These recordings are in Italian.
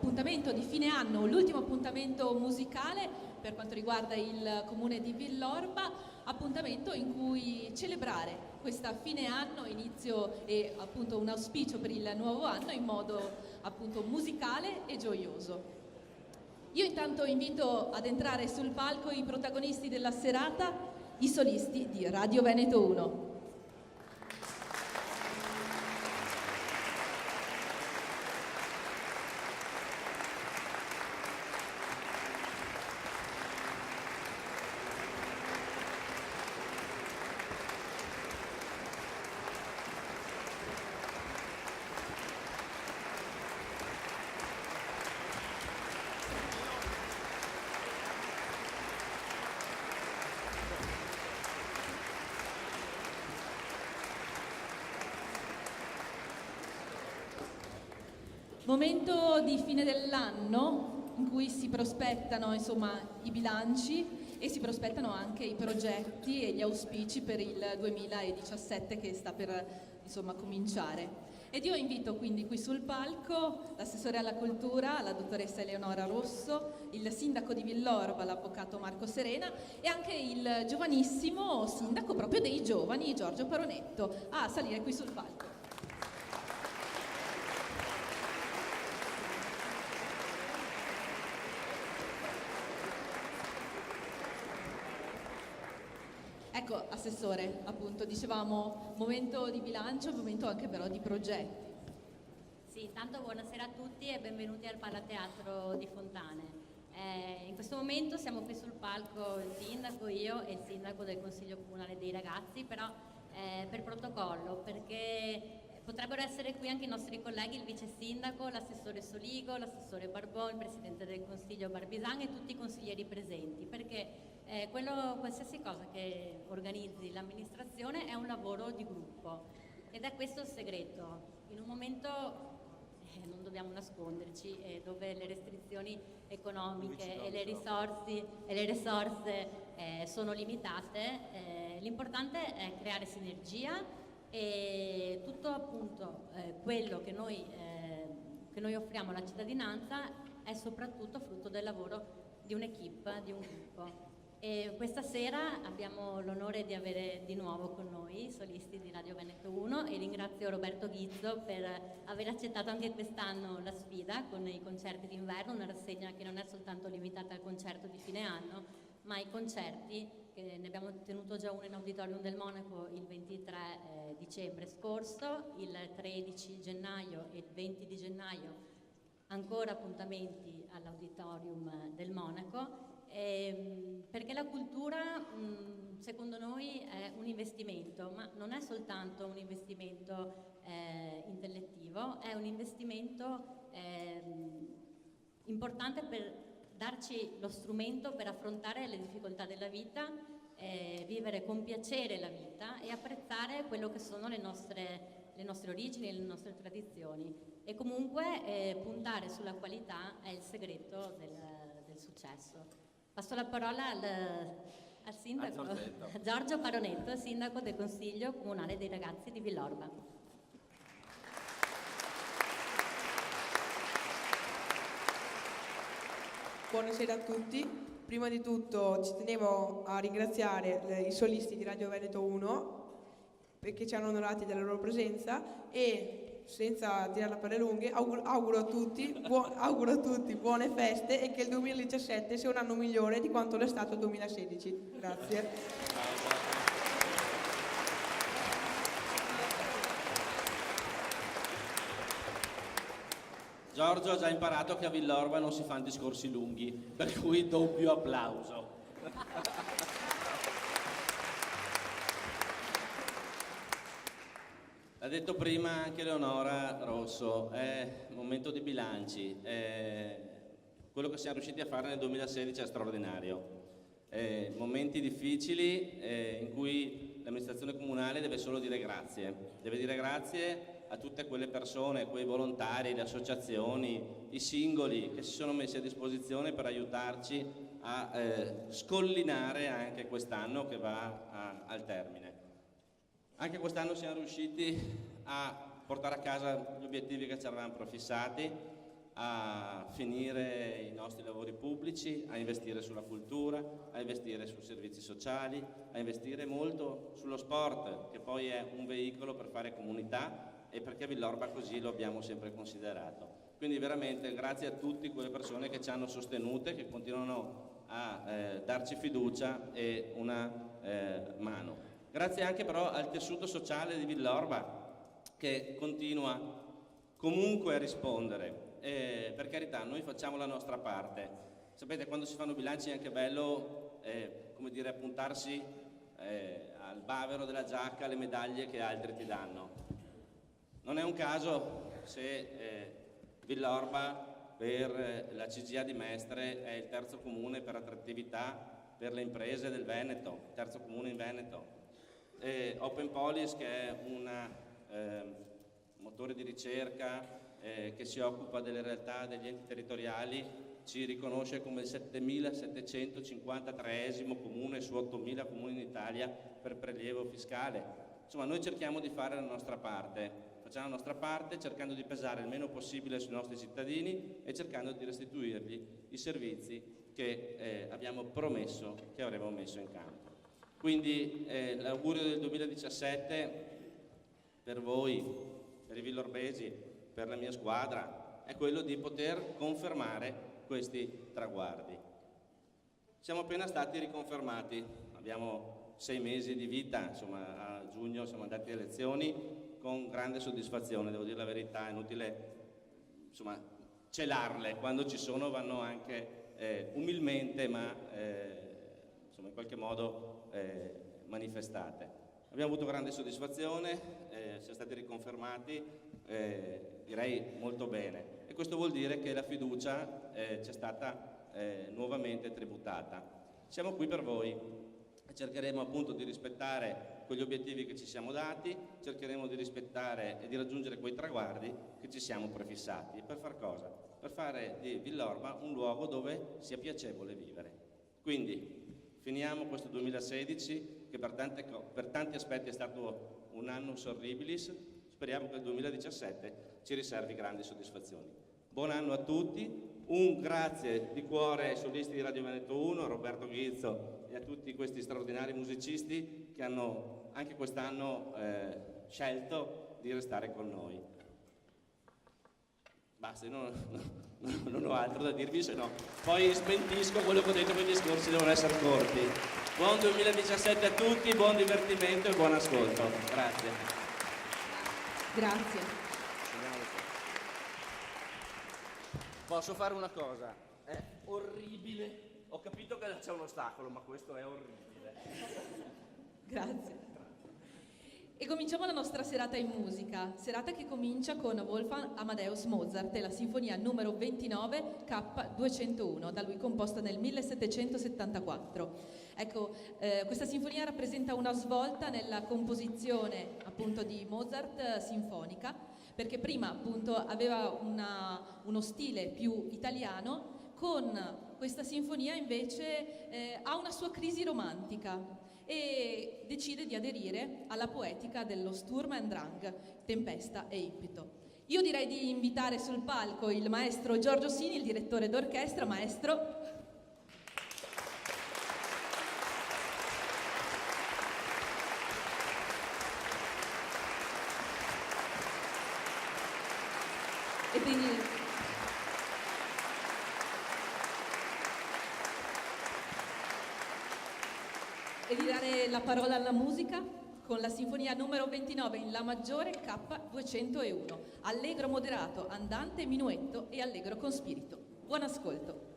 appuntamento di fine anno, l'ultimo appuntamento musicale per quanto riguarda il comune di Villorba, appuntamento in cui celebrare questa fine anno, inizio e appunto un auspicio per il nuovo anno in modo appunto musicale e gioioso. Io intanto invito ad entrare sul palco i protagonisti della serata, i solisti di Radio Veneto 1. Momento di fine dell'anno in cui si prospettano i bilanci e si prospettano anche i progetti e gli auspici per il 2017 che sta per cominciare. Ed io invito quindi qui sul palco l'assessore alla cultura, la dottoressa Eleonora Rosso, il sindaco di Villorba, l'avvocato Marco Serena e anche il giovanissimo sindaco proprio dei giovani, Giorgio Paronetto, a salire qui sul palco. Ecco, Assessore, appunto, dicevamo momento di bilancio, momento anche però di progetti. Sì, intanto buonasera a tutti e benvenuti al Palateatro di Fontane. In questo momento siamo qui sul palco il sindaco, io e il sindaco del Consiglio Comunale dei Ragazzi, però per protocollo, perché potrebbero essere qui anche i nostri colleghi, il vice sindaco, l'assessore Soligo, l'assessore Barbò, il presidente del Consiglio Barbisan e tutti i consiglieri presenti, perché qualsiasi cosa che organizzi l'amministrazione è un lavoro di gruppo ed è questo il segreto. In un momento non dobbiamo nasconderci, dove le restrizioni economiche e le risorse sono limitate, l'importante è creare sinergia e tutto appunto quello che noi offriamo alla cittadinanza è soprattutto frutto del lavoro di un'equipe, di un gruppo. E questa sera abbiamo l'onore di avere di nuovo con noi i solisti di Radio Veneto 1 e ringrazio Roberto Ghizzo per aver accettato anche quest'anno la sfida con i concerti d'inverno, una rassegna che non è soltanto limitata al concerto di fine anno, ma i concerti, che ne abbiamo tenuto già uno in Auditorium del Monaco il 23 dicembre scorso, il 13 gennaio e il 20 di gennaio ancora appuntamenti all'Auditorium del Monaco. Perché la cultura secondo noi è un investimento, ma non è soltanto un investimento intellettivo, è un investimento importante per darci lo strumento per affrontare le difficoltà della vita, vivere con piacere la vita e apprezzare quello che sono le nostre origini, le nostre tradizioni e comunque puntare sulla qualità è il segreto del successo. Passo la parola al sindaco, a Giorgio Paronetto, sindaco del Consiglio Comunale dei Ragazzi di Villorba. Buonasera a tutti. Prima di tutto ci tenevo a ringraziare i solisti di Radio Veneto 1 perché ci hanno onorati della loro presenza e senza tirarla per le lunghe, auguro a tutti buone feste e che il 2017 sia un anno migliore di quanto l'è stato il 2016. Grazie. Giorgio ha già imparato che a Villorba non si fanno discorsi lunghi, per cui doppio applauso. L'ha detto prima anche Eleonora Rosso, è momento di bilanci, quello che siamo riusciti a fare nel 2016 è straordinario, momenti difficili in cui l'amministrazione comunale deve solo dire grazie, deve dire grazie a tutte quelle persone, quei volontari, le associazioni, i singoli che si sono messi a disposizione per aiutarci a scollinare anche quest'anno che va al termine. Anche quest'anno siamo riusciti a portare a casa gli obiettivi che ci eravamo prefissati a finire i nostri lavori pubblici, a investire sulla cultura, a investire sui servizi sociali, a investire molto sullo sport, che poi è un veicolo per fare comunità e perché Villorba così lo abbiamo sempre considerato. Quindi veramente grazie a tutte quelle persone che ci hanno sostenute, che continuano a darci fiducia e una mano. Grazie anche però al tessuto sociale di Villorba che continua comunque a rispondere. Per carità, noi facciamo la nostra parte. Sapete, quando si fanno bilanci è anche bello, come dire, appuntarsi al bavero della giacca le medaglie che altri ti danno. Non è un caso se Villorba per la CGA di Mestre è il terzo comune per attrattività per le imprese del Veneto, terzo comune in Veneto. Open Polis, che è un motore di ricerca che si occupa delle realtà degli enti territoriali, ci riconosce come il 7.753esimo comune su 8.000 comuni in Italia per prelievo fiscale. Insomma, noi cerchiamo di fare la nostra parte, facciamo la nostra parte cercando di pesare il meno possibile sui nostri cittadini e cercando di restituirgli i servizi che abbiamo promesso che avremmo messo in campo. Quindi l'augurio del 2017 per voi, per i villorbesi, per la mia squadra, è quello di poter confermare questi traguardi. Siamo appena stati riconfermati, abbiamo 6 mesi di vita, insomma a giugno siamo andati alle elezioni con grande soddisfazione, devo dire la verità, è inutile insomma celarle, quando ci sono vanno anche umilmente ma insomma in qualche modo manifestate. Abbiamo avuto grande soddisfazione, siamo stati riconfermati, direi molto bene, e questo vuol dire che la fiducia ci è stata nuovamente tributata. Siamo qui per voi e cercheremo appunto di rispettare quegli obiettivi che ci siamo dati, cercheremo di rispettare e di raggiungere quei traguardi che ci siamo prefissati. E per far cosa? Per fare di Villorba un luogo dove sia piacevole vivere. Quindi finiamo questo 2016 che per tanti aspetti è stato un annus horribilis. Speriamo che il 2017 ci riservi grandi soddisfazioni. Buon anno a tutti, un grazie di cuore ai solisti di Radio Veneto 1, a Roberto Ghizzo e a tutti questi straordinari musicisti che hanno anche quest'anno scelto di restare con noi. Basta, non ho altro da dirvi, se no poi smentisco quello che ho detto, che i discorsi devono essere corti. Buon 2017 a tutti, buon divertimento e buon ascolto. Grazie. Grazie. Posso fare una cosa? È orribile. Ho capito che c'è un ostacolo, ma questo è orribile. Grazie. E cominciamo la nostra serata in musica, serata che comincia con Wolfgang Amadeus Mozart e la sinfonia numero 29 K201, da lui composta nel 1774. Ecco, questa sinfonia rappresenta una svolta nella composizione appunto di Mozart sinfonica, perché prima appunto aveva uno stile più italiano, con questa sinfonia invece ha una sua crisi romantica e decide di aderire alla poetica dello Sturm und Drang, tempesta e impeto. Io direi di invitare sul palco il maestro Giorgio Sini, il direttore d'orchestra. Maestro. E di dare la parola alla musica con la sinfonia numero 29 in La maggiore K201, allegro moderato, andante, minuetto e allegro con spirito. Buon ascolto.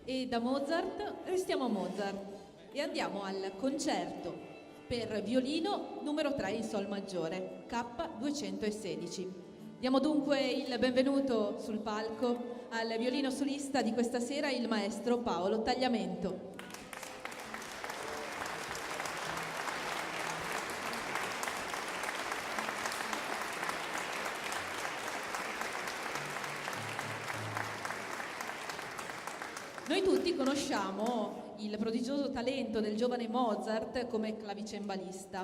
E da Mozart restiamo a Mozart e andiamo al concerto per violino numero 3 in sol maggiore, K216. Diamo dunque il benvenuto sul palco al violino solista di questa sera, il maestro Paolo Tagliamento. Noi tutti conosciamo il prodigioso talento del giovane Mozart come clavicembalista,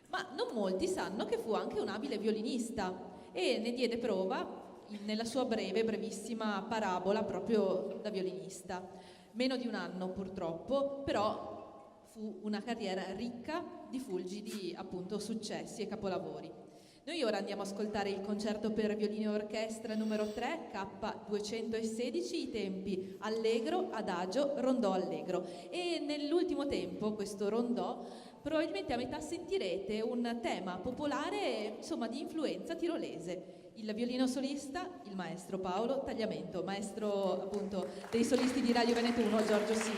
ma non molti sanno che fu anche un abile violinista e ne diede prova nella sua brevissima parabola proprio da violinista. Meno di un anno purtroppo, però fu una carriera ricca di fulgidi appunto successi e capolavori. Noi ora andiamo a ascoltare il concerto per violino e orchestra numero 3, K216, i tempi allegro, adagio, rondò allegro. E nell'ultimo tempo, questo rondò, probabilmente a metà sentirete un tema popolare, insomma, di influenza tirolese. Il violino solista, il maestro Paolo Tagliamento, maestro appunto dei solisti di Radio Veneto 1, Giorgio Sì.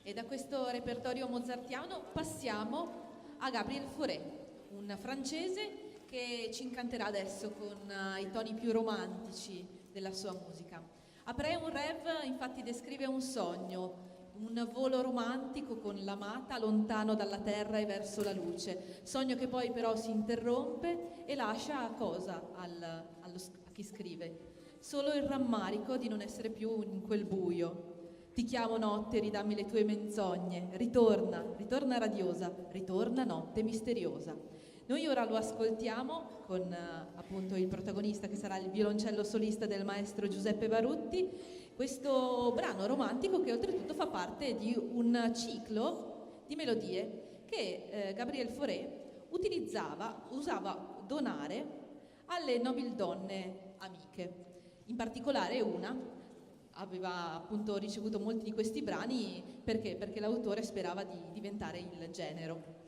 E da questo repertorio mozartiano passiamo a Gabriel Fauré, un francese che ci incanterà adesso con i toni più romantici della sua musica. Après un rêve infatti descrive un sogno, un volo romantico con l'amata lontano dalla terra e verso la luce, sogno che poi però si interrompe e lascia cosa a chi scrive? Solo il rammarico di non essere più in quel buio. Ti chiamo notte, ridammi le tue menzogne, ritorna, ritorna radiosa, ritorna notte misteriosa. Noi ora lo ascoltiamo con appunto il protagonista che sarà il violoncello solista del maestro Giuseppe Barutti, questo brano romantico che oltretutto fa parte di un ciclo di melodie che Gabriel Fauré usava donare alle nobildonne amiche. In particolare una aveva appunto ricevuto molti di questi brani perché l'autore sperava di diventare il genero.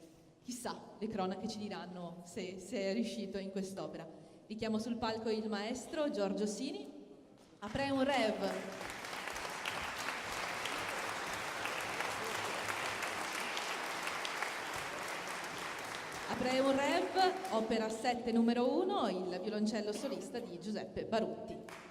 Chissà, le cronache ci diranno se è riuscito in quest'opera. Richiamo sul palco il maestro Giorgio Sini. Après un rêve. Après un rêve, opera 7 numero 1, il violoncello solista di Giuseppe Barutti.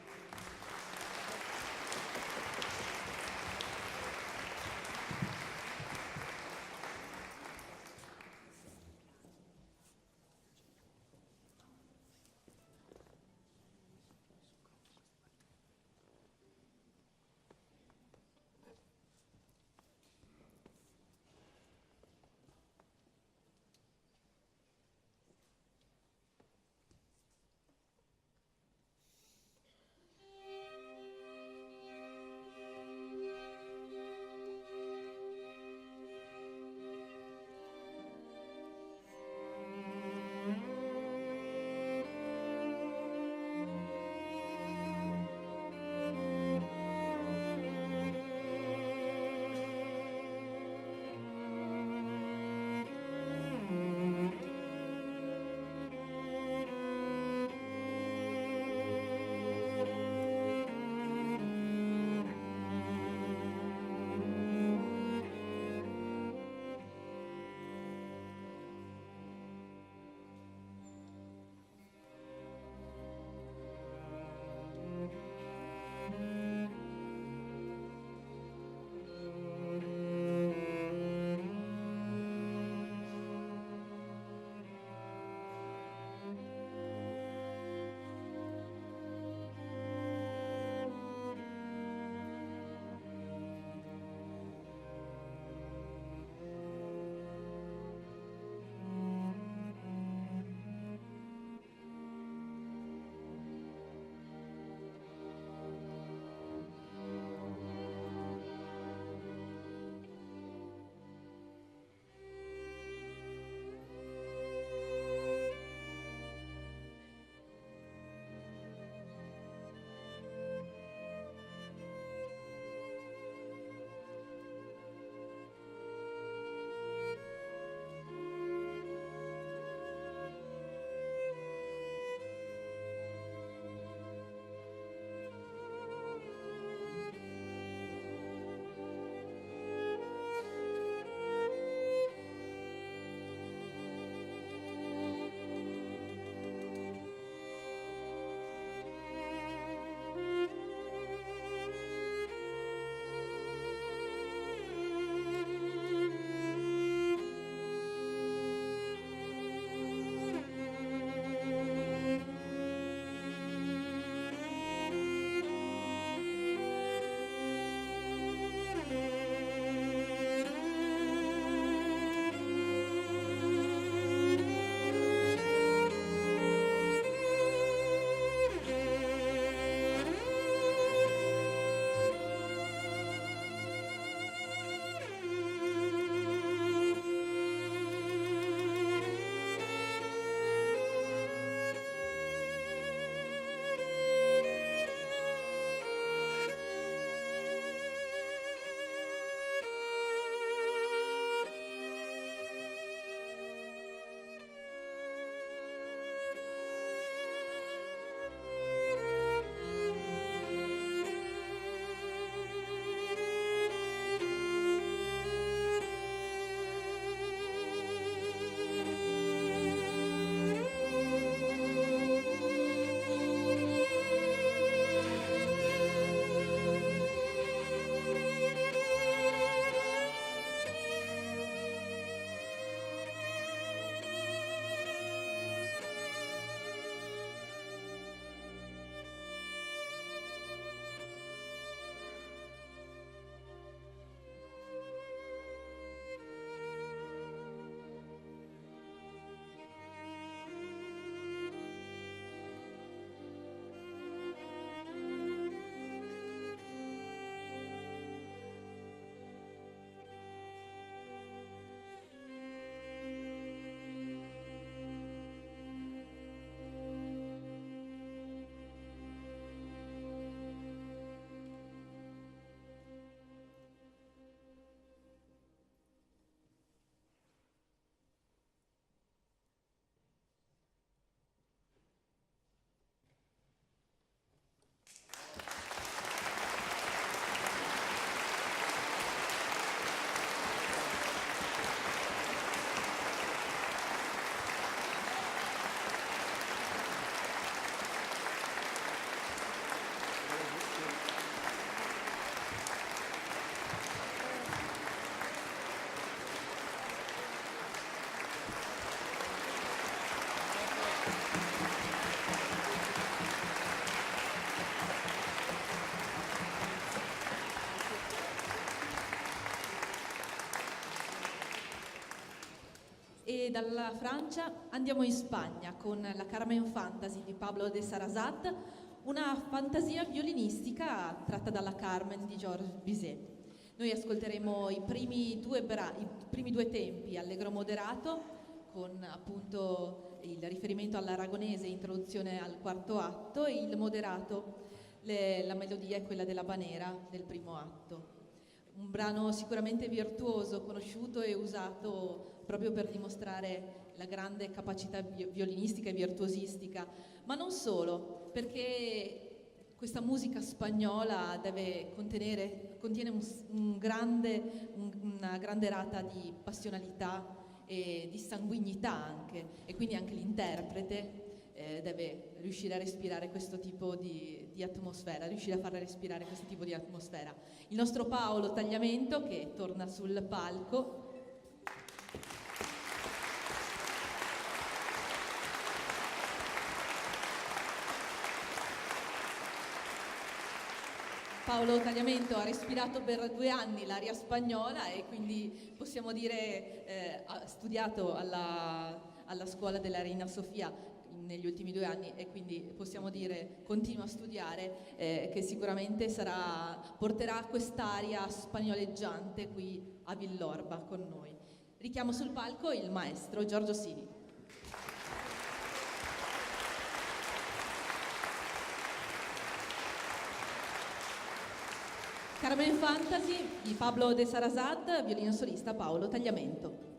E dalla Francia andiamo in Spagna con la Carmen Fantasy di Pablo de Sarasat, una fantasia violinistica tratta dalla Carmen di Georges Bizet. Noi ascolteremo i primi due tempi, allegro moderato, con appunto il riferimento all'aragonese, introduzione al quarto atto, e il moderato, la melodia è quella dell'Habanera del primo atto. Un brano sicuramente virtuoso, conosciuto e usato proprio per dimostrare la grande capacità violinistica e virtuosistica, ma non solo, perché questa musica spagnola contiene una grande rata di passionalità e di sanguinità anche, e quindi anche l'interprete deve riuscire a respirare questo tipo di atmosfera, riuscire a far respirare questo tipo di atmosfera. Il nostro Paolo Tagliamento, che torna sul palco. Paolo Tagliamento ha respirato per 2 anni l'aria spagnola e quindi possiamo dire ha studiato alla scuola della Reina Sofia negli ultimi 2 anni, e quindi possiamo dire continua a studiare, che sicuramente porterà quest'aria spagnoleggiante qui a Villorba con noi. Richiamo sul palco il maestro Giorgio Sini. Carmen Fantasy di Pablo de Sarasat, violino solista Paolo Tagliamento.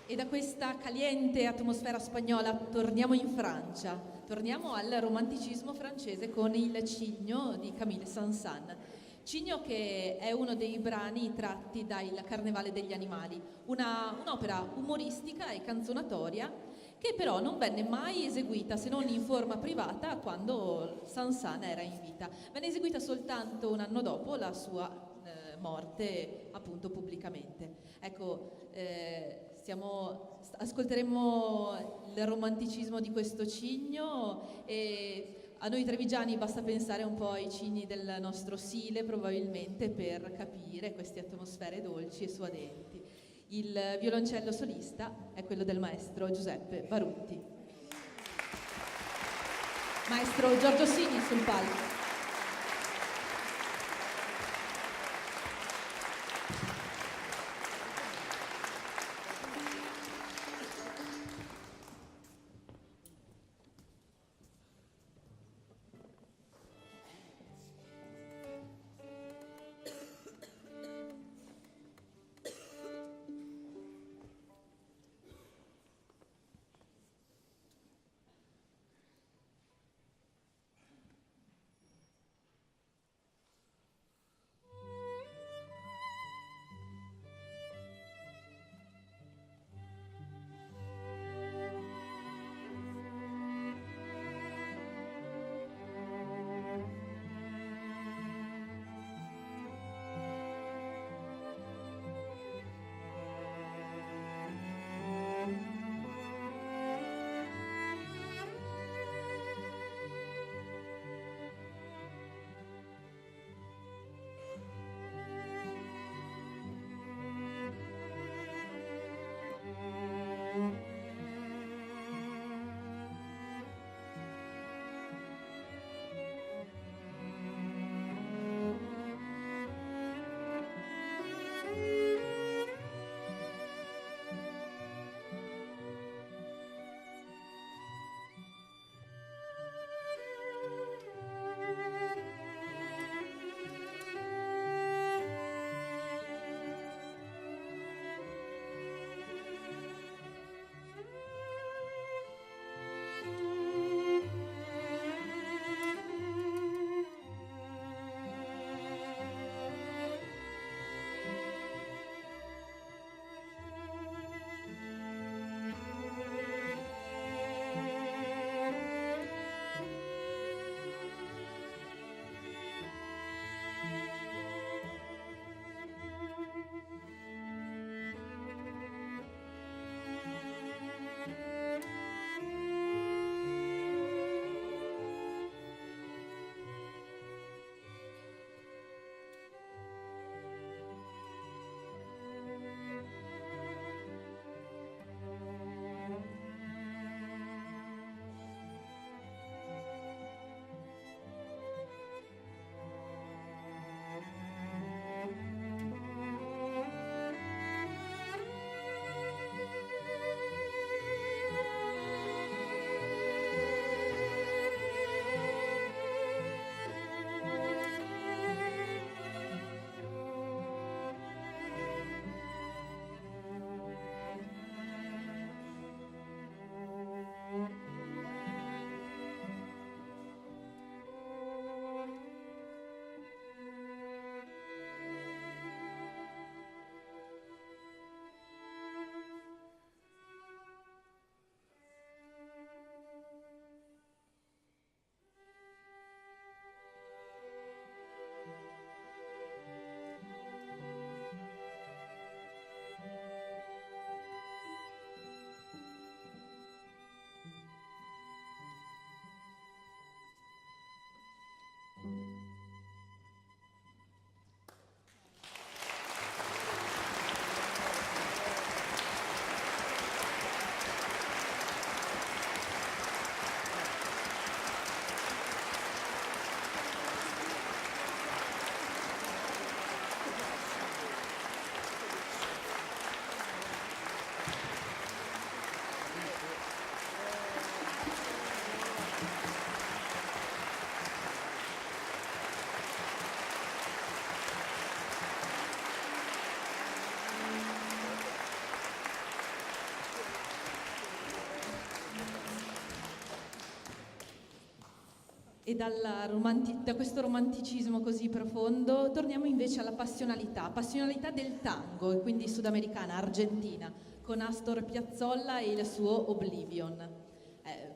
E da questa caliente atmosfera spagnola torniamo in Francia, torniamo al romanticismo francese con il Cigno di Camille Saint-Saëns. Cigno che è uno dei brani tratti da Il Carnevale degli Animali, un'opera umoristica e canzonatoria che però non venne mai eseguita se non in forma privata quando Saint-Saëns era in vita. Venne eseguita soltanto un anno dopo la sua morte appunto pubblicamente. Ecco, ascolteremo il romanticismo di questo Cigno e a noi trevigiani basta pensare un po' ai cigni del nostro Sile probabilmente per capire queste atmosfere dolci e suadenti. Il violoncello solista è quello del maestro Giuseppe Barutti. Maestro Giorgio Sini sul palco. E da questo romanticismo così profondo torniamo invece alla passionalità del tango, e quindi sudamericana, argentina, con Astor Piazzolla e il suo Oblivion.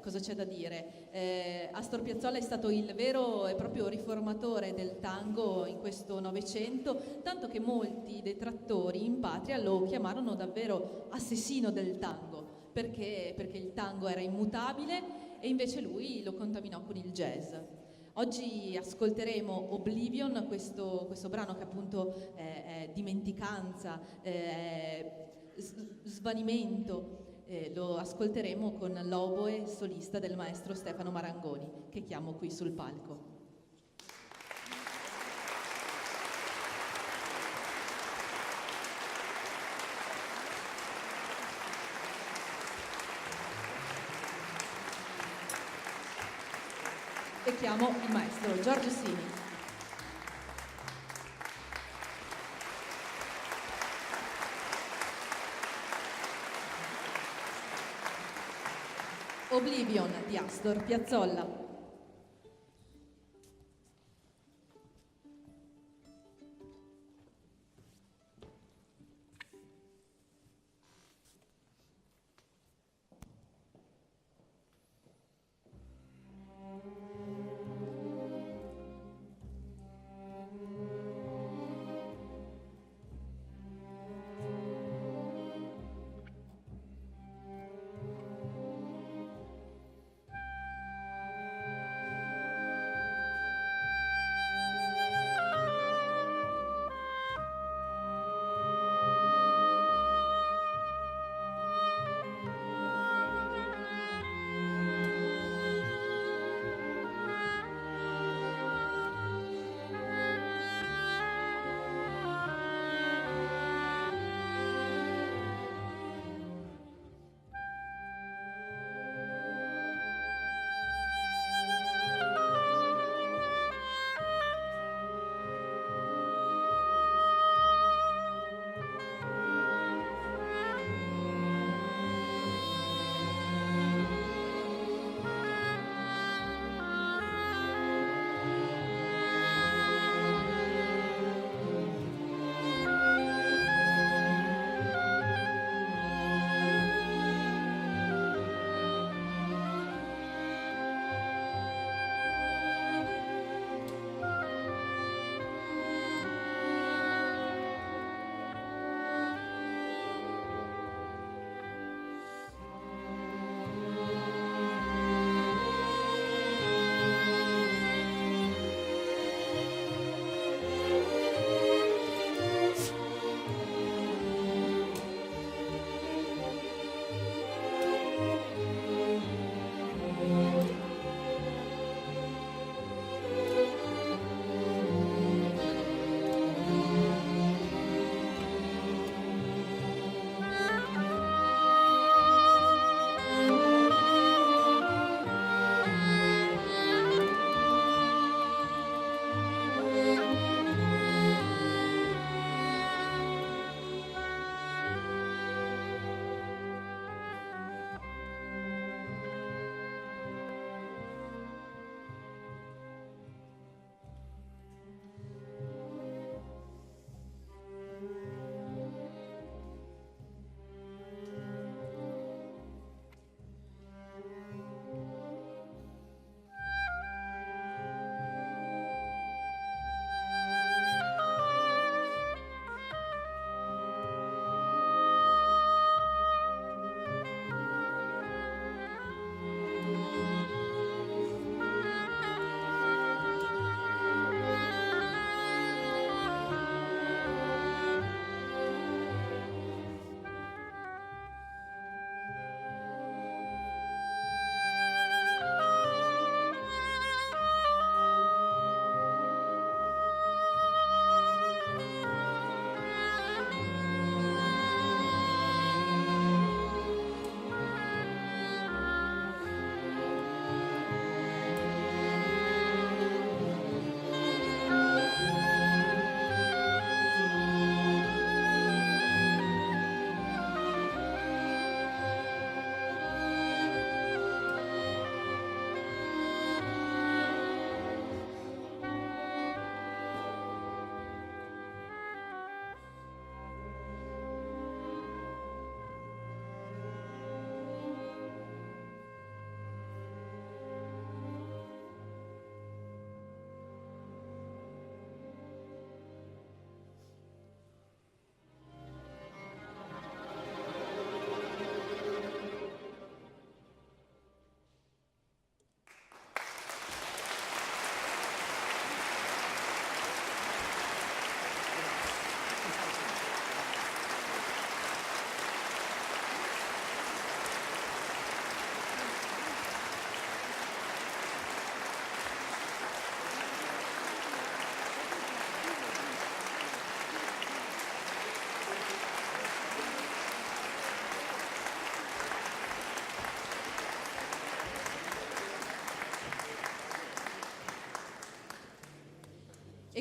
Cosa c'è da dire? Astor Piazzolla è stato il vero e proprio riformatore del tango in questo Novecento, tanto che molti detrattori in patria lo chiamarono davvero assassino del tango, perché il tango era immutabile e invece lui lo contaminò con il jazz. Oggi ascolteremo Oblivion, questo brano che appunto è dimenticanza, svanimento. Lo ascolteremo con l'oboe solista del maestro Stefano Marangoni, che chiamo qui sul palco. E chiamo il maestro Giorgio Sini. Oblivion di Astor Piazzolla.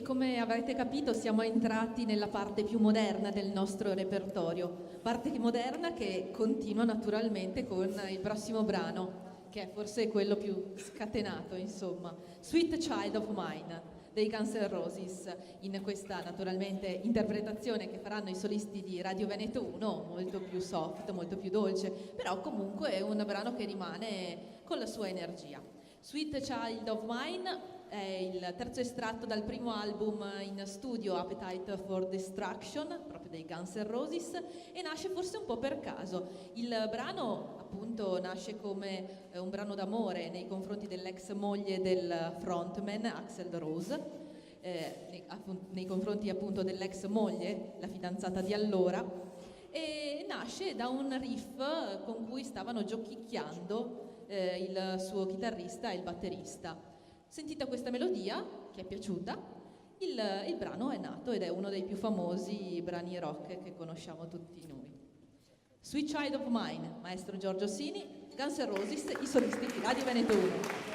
E come avrete capito siamo entrati nella parte più moderna del nostro repertorio, parte moderna che continua naturalmente con il prossimo brano, che è forse quello più scatenato, insomma, Sweet Child of Mine dei Guns N' Roses, in questa naturalmente interpretazione che faranno i solisti di Radio Veneto 1, molto più soft, molto più dolce, però comunque è un brano che rimane con la sua energia. Sweet Child of Mine è il terzo estratto dal primo album in studio Appetite for Destruction, proprio dei Guns N' Roses, e nasce forse un po' per caso. Il brano appunto nasce come un brano d'amore nei confronti dell'ex moglie del frontman Axl Rose, nei confronti appunto dell'ex moglie, la fidanzata di allora, e nasce da un riff con cui stavano giochicchiando il suo chitarrista e il batterista. Sentita questa melodia, che è piaciuta, il brano è nato ed è uno dei più famosi brani rock che conosciamo tutti noi. Sweet Child of Mine, maestro Giorgio Sini, Guns N' Roses, i solisti di Radio Veneto 1.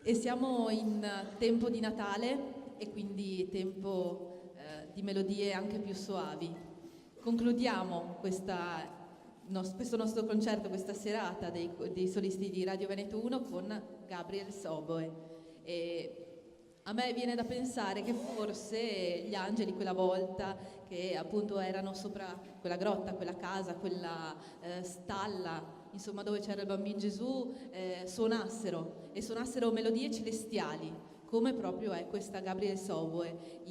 E siamo in tempo di Natale e quindi tempo di melodie anche più soavi. Concludiamo questo nostro concerto, questa serata dei solisti di Radio Veneto 1 con Gabriel Soboe. E a me viene da pensare che forse gli angeli quella volta, che appunto erano sopra quella grotta, quella casa, quella stalla, insomma dove c'era il bambino Gesù, suonassero melodie celestiali, come proprio è questa Gabriel Soboe,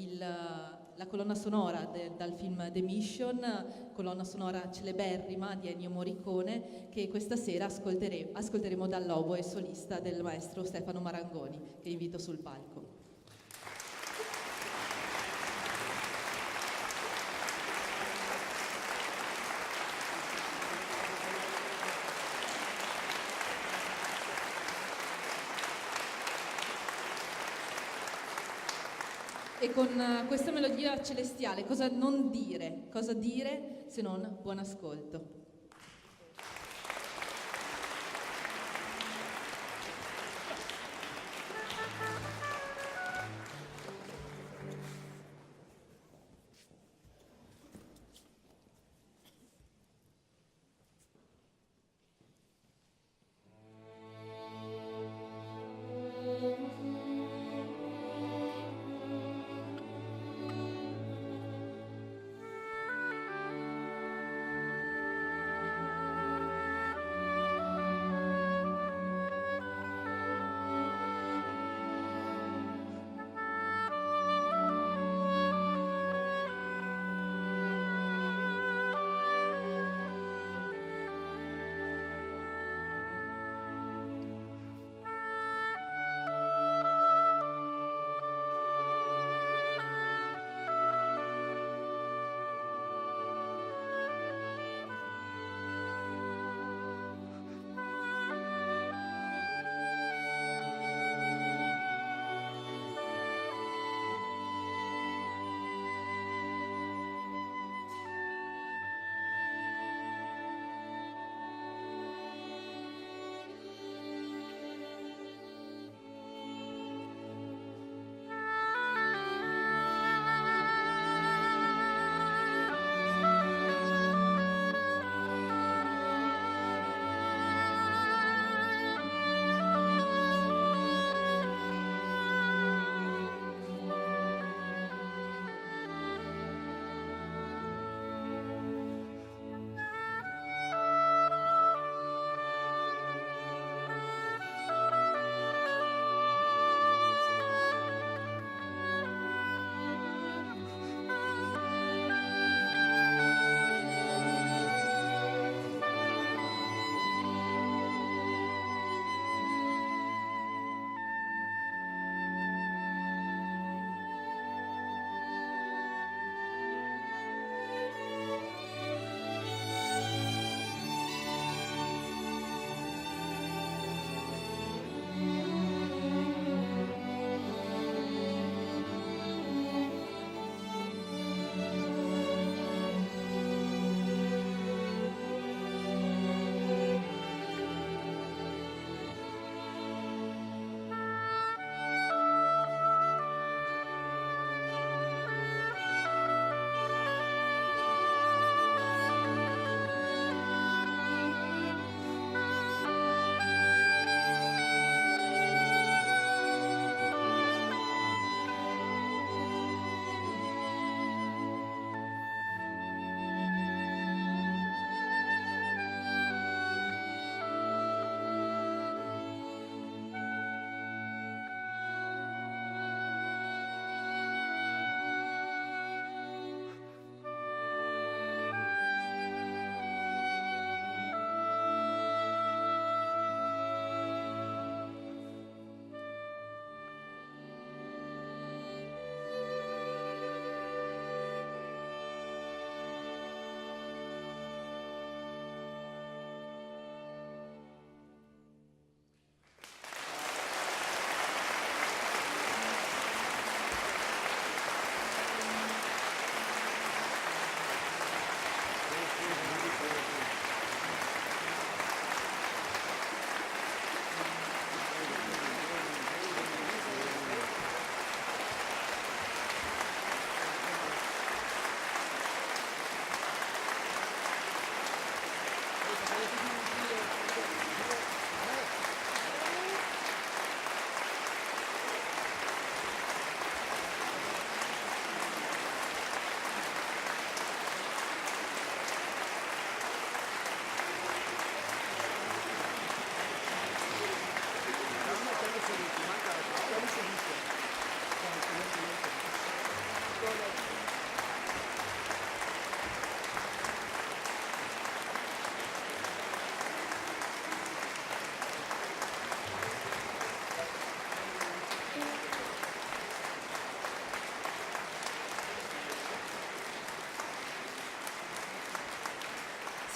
la colonna sonora dal film The Mission, colonna sonora celeberrima di Ennio Morricone, che questa sera ascolteremo dall'oboe solista del maestro Stefano Marangoni, che invito sul palco. E con questa melodia celestiale cosa non dire? Cosa dire se non buon ascolto?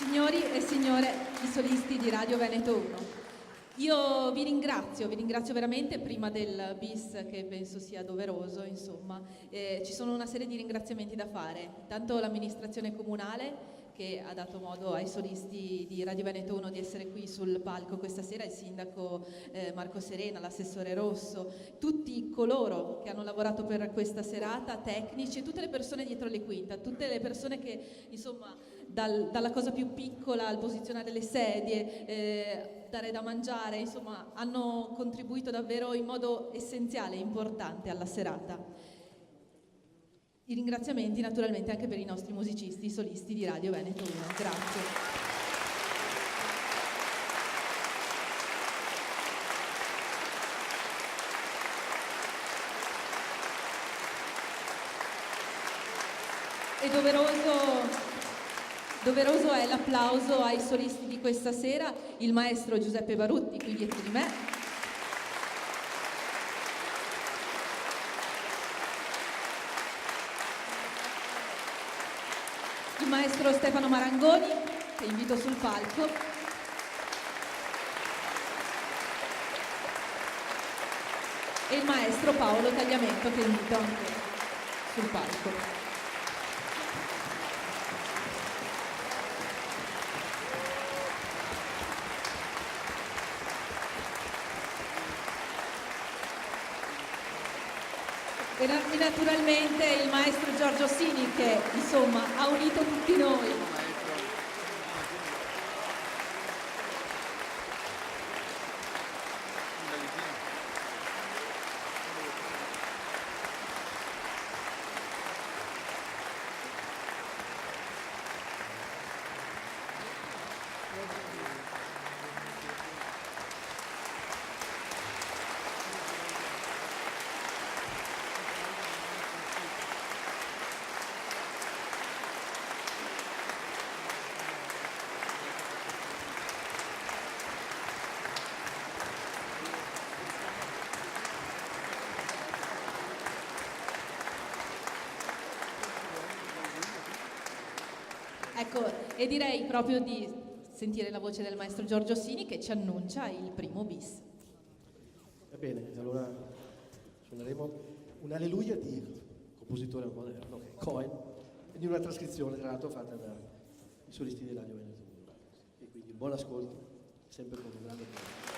Signori e signore, i solisti di Radio Veneto 1. Io vi ringrazio veramente prima del bis che penso sia doveroso, insomma. Ci sono una serie di ringraziamenti da fare. Tanto l'amministrazione comunale che ha dato modo ai solisti di Radio Veneto 1 di essere qui sul palco questa sera, il sindaco Marco Serena, l'assessore Rosso, tutti coloro che hanno lavorato per questa serata, tecnici e tutte le persone dietro le quinte, tutte le persone che, insomma, dalla cosa più piccola al posizionare le sedie, dare da mangiare, insomma, hanno contribuito davvero in modo essenziale e importante alla serata. I ringraziamenti naturalmente anche per i nostri musicisti, i solisti di Radio Veneto 1. Grazie. E doveroso è l'applauso ai solisti di questa sera, il maestro Giuseppe Barutti qui dietro di me. Il maestro Stefano Marangoni, che invito sul palco. E il maestro Paolo Tagliamento, che invito anche sul palco. E naturalmente il maestro Giorgio Sini che insomma ha unito tutti noi. Ecco, e direi proprio di sentire la voce del maestro Giorgio Sini che ci annuncia il primo bis. Va bene, allora suoneremo un Alleluia di compositore moderno, che è Cohen, e di una trascrizione tra l'altro fatta dai solisti di Radio Veneto. E quindi buon ascolto, sempre con un grande piacere.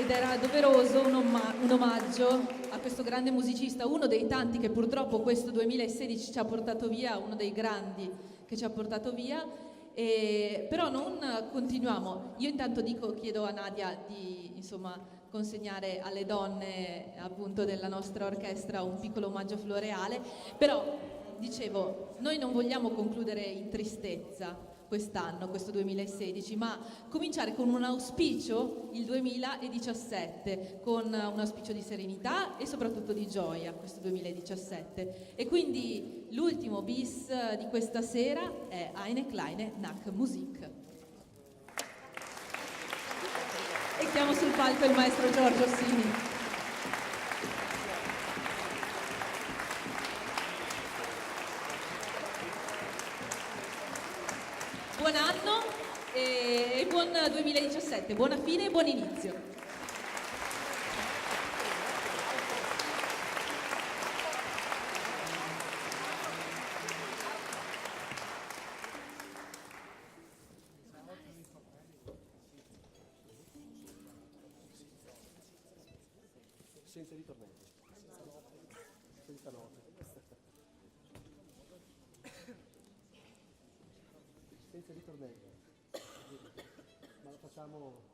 ed era doveroso un omaggio a questo grande musicista, uno dei tanti che purtroppo questo 2016 ci ha portato via, uno dei grandi che ci ha portato via. Però non continuiamo. Io intanto chiedo a Nadia di consegnare alle donne appunto della nostra orchestra un piccolo omaggio floreale, però dicevo, noi non vogliamo concludere in tristezza quest'anno, questo 2016, ma cominciare con un auspicio il 2017, con un auspicio di serenità e soprattutto di gioia questo 2017. E quindi l'ultimo bis di questa sera è Eine kleine Nachtmusik. E chiamo sul palco il maestro Giorgio Orsini. Buon anno e buon 2017, buona fine e buon inizio. Senza ritornelli. Senza note. Senza ritornelli. Ma lo facciamo...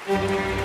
Grazie.